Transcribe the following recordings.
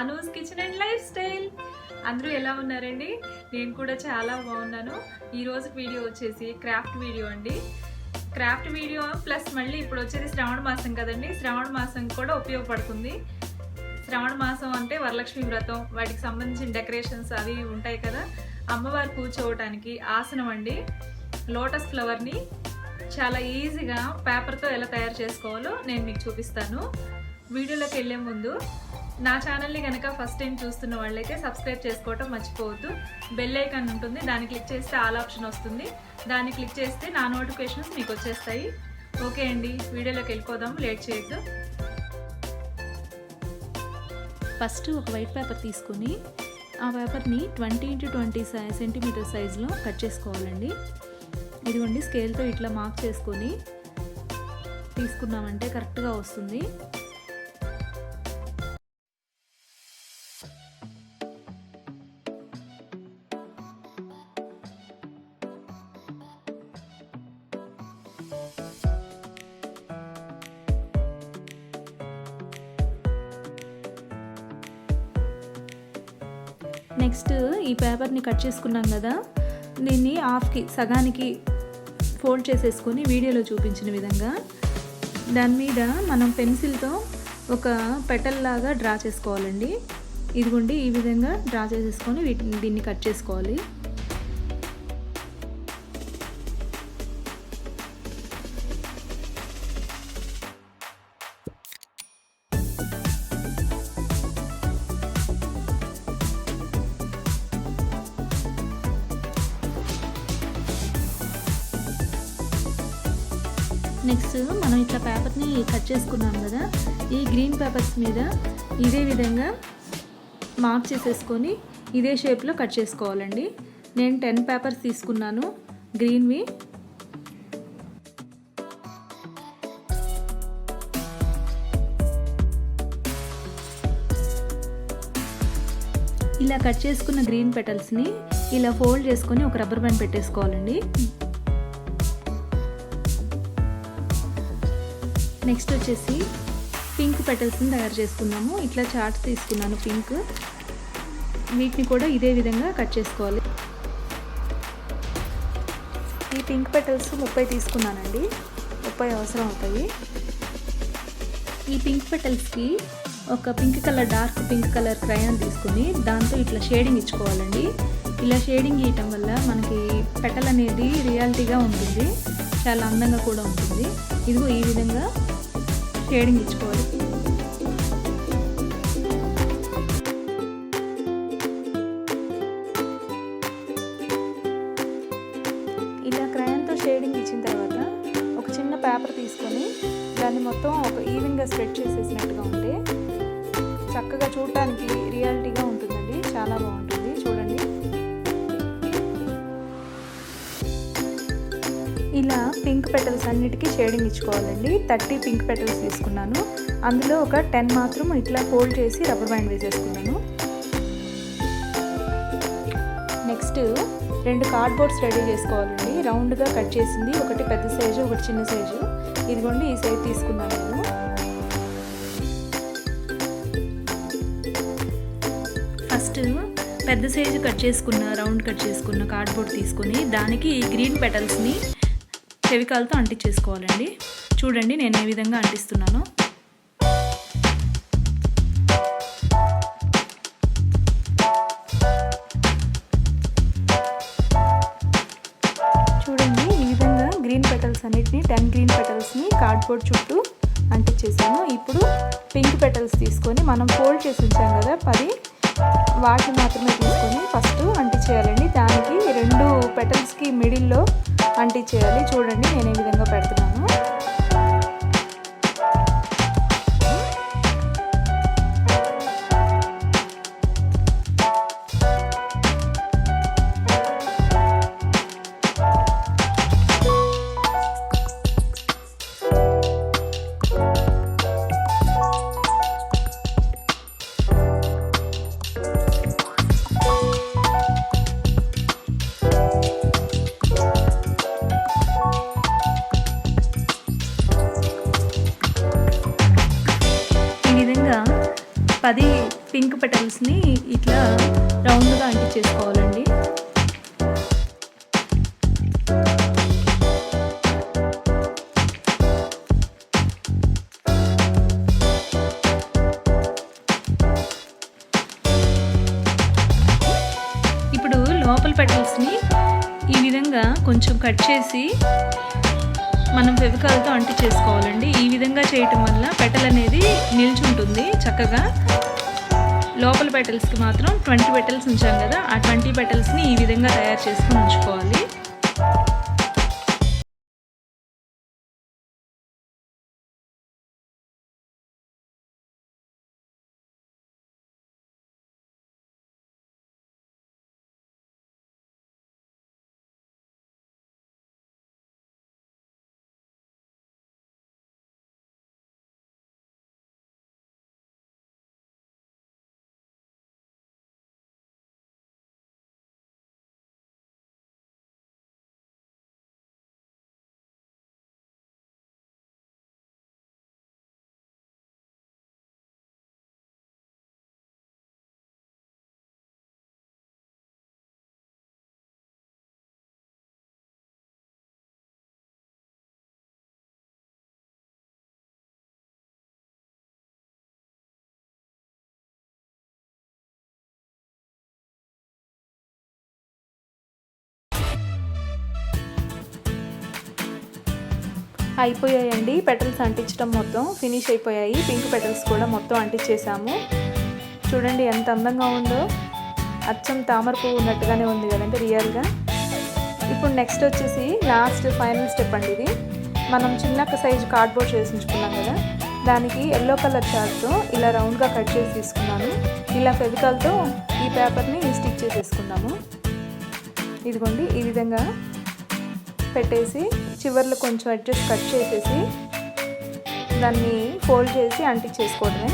భానూస్ kitchen and life style. అందరూ ఎలా ఉన్నారండి? నేను కూడా చాలా బాగున్నాను. ఈరోజు వీడియో వచ్చేసి క్రాఫ్ట్ వీడియో అండి. క్రాఫ్ట్ వీడియో ప్లస్ మళ్ళీ ఇప్పుడు వచ్చేది శ్రావణ మాసం కదండి. శ్రావణ మాసం కూడా ఉపయోగపడుతుంది. శ్రావణ మాసం అంటే వరలక్ష్మి వ్రతం, వాటికి సంబంధించిన డెకరేషన్స్ అవి ఉంటాయి కదా. అమ్మవారు కూర్చోవటానికి ఆసనం అండి. లోటస్ ఫ్లవర్ని చాలా ఈజీగా పేపర్తో ఎలా తయారు చేసుకోవాలో నేను మీకు చూపిస్తాను. వీడియోలోకి వెళ్ళే ముందు నా ఛానల్ని కనుక ఫస్ట్ టైం చూస్తున్న వాళ్ళైతే సబ్స్క్రైబ్ చేసుకోవటం మర్చిపోవద్దు. బెల్ ఐకాన్ ఉంటుంది, దాన్ని క్లిక్ చేస్తే ఆల్ ఆప్షన్ వస్తుంది. దాన్ని క్లిక్ చేస్తే నా నోటిఫికేషన్స్ మీకు వచ్చేస్తాయి. ఓకే అండి, వీడియోలోకి వెళ్ళిపోదాం, లేట్ చేయొద్దు. ఫస్ట్ ఒక వైట్ పేపర్ తీసుకొని ఆ పేపర్ని 20 x 20 సెంటీమీటర్ సైజులో కట్ చేసుకోవాలండి. ఇదిగోండి, స్కేల్తో ఇట్లా మార్క్ చేసుకొని తీసుకున్నామంటే కరెక్ట్గా వస్తుంది. నెక్స్ట్ ఈ పేపర్ని కట్ చేసుకున్నాం కదా, దీన్ని హాఫ్కి సగానికి ఫోల్డ్ చేసేసుకొని వీడియోలో చూపించిన విధంగా దాని మీద మనం పెన్సిల్తో ఒక పెటల్ లాగా డ్రా చేసుకోవాలండి. ఇదిగోండి, ఈ విధంగా డ్రా చేసేసుకొని దీన్ని కట్ చేసుకోవాలి. నెక్స్ట్ మనం ఇట్లా పేపర్ని కట్ చేసుకున్నాం కదా, ఈ గ్రీన్ పేపర్స్ మీద ఇదే విధంగా మార్క్ చేసేసుకొని ఇదే షేప్లో కట్ చేసుకోవాలండి. నేను 10 పేపర్స్ తీసుకున్నాను గ్రీన్వి. ఇలా కట్ చేసుకున్న గ్రీన్ పెటల్స్ని ఇలా ఫోల్డ్ చేసుకొని ఒక రబ్బర్ బ్యాండ్ పెట్టేసుకోవాలండి. నెక్స్ట్ వచ్చేసి పింక్ పెటల్స్ని తయారు చేసుకున్నాము. ఇట్లా చార్ట్స్ తీసుకున్నాను పింక్, వీటిని కూడా ఇదే విధంగా కట్ చేసుకోవాలి. ఈ పింక్ పెటల్స్ 30 తీసుకున్నానండి, 30 అవసరం అవుతాయి. ఈ పింక్ పెటల్స్కి ఒక pink colour, dark pink colour crayon తీసుకుని దాంతో ఇట్లా షేడింగ్ ఇచ్చుకోవాలండి. ఇలా షేడింగ్ ఇవ్వటం వల్ల మనకి పెటల్ అనేది రియాలిటీగా ఉంటుంది, చాలా అందంగా కూడా ఉంటుంది. ఇదిగో ఈ విధంగా షేడింగ్ ఇచ్చుకోవాలి. ఇలా క్రయాన్తో షేడింగ్ ఇచ్చిన తర్వాత ఒక చిన్న పేపర్ తీసుకొని దాన్ని మొత్తం ఒక ఈవెన్గా స్ప్రెడ్ చేసేసినట్టుగా ఉంటే చక్కగా చూడటానికి రియాలిటీగా ఉంటుందండి, చాలా బాగుంటుంది. చూడండి, ఇలా పింక్ పెటల్స్ అన్నిటికీ షేడింగ్ ఇచ్చుకోవాలండి. 30 పింక్ పెటల్స్ తీసుకున్నాను, అందులో ఒక 10 మాత్రం ఇట్లా ఫోల్డ్ చేసి రబ్బర్ బ్యాండ్ వేసేసుకున్నాను. నెక్స్ట్ 2 కార్డ్బోర్డ్స్ రెడీ చేసుకోవాలండి. రౌండ్గా కట్ చేసింది, ఒకటి పెద్ద సైజు, ఒకటి చిన్న సైజు. ఇదిగోండి, ఈ సైజు తీసుకున్నాను నేను. ఫస్ట్ పెద్ద సైజు కట్ చేసుకున్న, రౌండ్ కట్ చేసుకున్న కార్డ్బోర్డ్ తీసుకొని దానికి ఈ గ్రీన్ పెటల్స్ని ఫెవికాల్తో అంటించేసుకోవాలండి. చూడండి నేను ఏ విధంగా అంటిస్తున్నాను. చూడండి, ఈ విధంగా గ్రీన్ పెటల్స్ అన్నిటిని 10 గ్రీన్ పెటల్స్ని కార్డ్బోర్డ్ చుట్టూ అంటించేసాను. ఇప్పుడు పింక్ పెటల్స్ తీసుకొని మనం ఫోల్డ్ చేసి ఉంచాం కదా 10, వాటిని మాత్రమే తీసుకొని ఫస్ట్ అంటించేయాలండి. దానికి 2 పెటల్స్కి మిడిల్లో అంటించేయాలి. చూడండి నేను ఏ విధంగా పెడుతున్నాను. పింక్ పెటల్స్ని ఇట్లా రౌండ్గా అంటించేసుకోవాలండి. ఇప్పుడు లోపల పెటల్స్ని ఈ విధంగా కొంచెం కట్ చేసి మనం ఫెవికాల్తో అంటించేసుకోవాలండి. ఈ విధంగా చేయటం వల్ల పెటల్ అనేది నిల్చుంటుంది చక్కగా. లోపల పెటల్స్కి మాత్రం 20 పెటల్స్ ఉంచాం కదా, ఆ 20 పెటల్స్ని ఈ విధంగా తయారు చేసుకొని ఉంచుకోవాలి. అయిపోయాయండి పెటల్స్ అంటించడం, మొత్తం ఫినిష్ అయిపోయాయి. పింక్ పెటల్స్ కూడా మొత్తం అంటించేసాము. చూడండి ఎంత అందంగా ఉందో, అచ్చం తామర పువ్వు ఉన్నట్టుగానే ఉంది కదండి రియల్గా. ఇప్పుడు నెక్స్ట్ వచ్చేసి లాస్ట్ ఫైనల్ స్టెప్ అండి ఇది. మనం చిన్న సైజు కార్డ్బోర్డ్ చేసి ఉంచుకున్నాం కదా, దానికి ఎల్లో కలర్ చార్ట్తో ఇలా రౌండ్గా కట్ చేసి తీసుకున్నాను. ఇలా ఫెవికాల్తో ఈ పేపర్ని స్టిక్ చేసేసుకున్నాము. ఇదిగోండి ఈ విధంగా పెట్టేసి చివర్లో కొంచెం అడ్జస్ట్ కట్ చేసేసి దాన్ని ఫోల్డ్ చేసి అంటించేసుకోవడమే.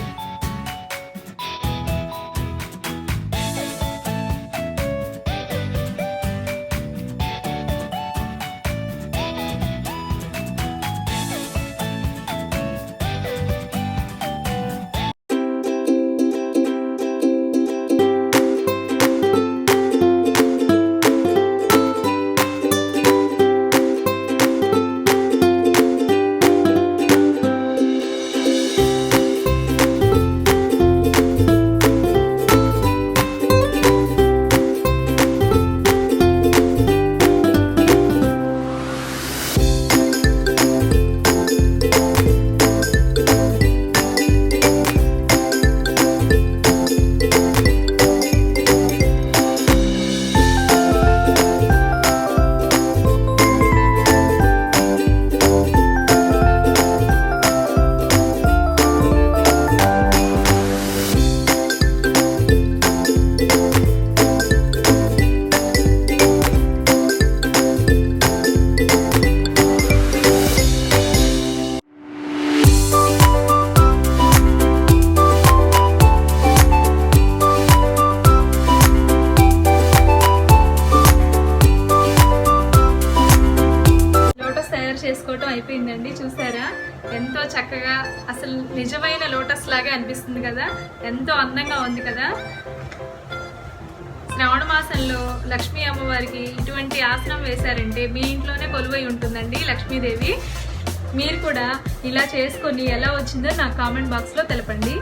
చేసుకోవటం అయిపోయిందండి. చూసారా ఎంతో చక్కగా, అసలు నిజమైన లోటస్ లాగా అనిపిస్తుంది కదా, ఎంతో అందంగా ఉంది కదా. శ్రావణ మాసంలో లక్ష్మీ అమ్మవారికి ఇటువంటి ఆసనం వేశారంటే మీ ఇంట్లోనే కొలువై ఉంటుందండి లక్ష్మీదేవి. మీరు కూడా ఇలా చేసుకొని ఎలా వచ్చిందో నాకు కామెంట్ బాక్స్లో తెలపండి.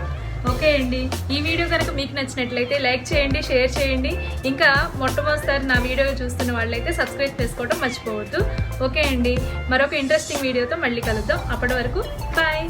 ఓకే అండి, ఈ వీడియో కనుక మీకు నచ్చినట్లయితే లైక్ చేయండి, షేర్ చేయండి. ఇంకా మొట్టమొదటిసారి నా వీడియో చూస్తున్న వాళ్ళైతే సబ్స్క్రైబ్ చేసుకోవడం మర్చిపోవద్దు. ఓకే అండి, మరొక ఇంట్రెస్టింగ్ వీడియోతో మళ్ళీ కలుద్దాం. అప్పటి వరకు బాయ్.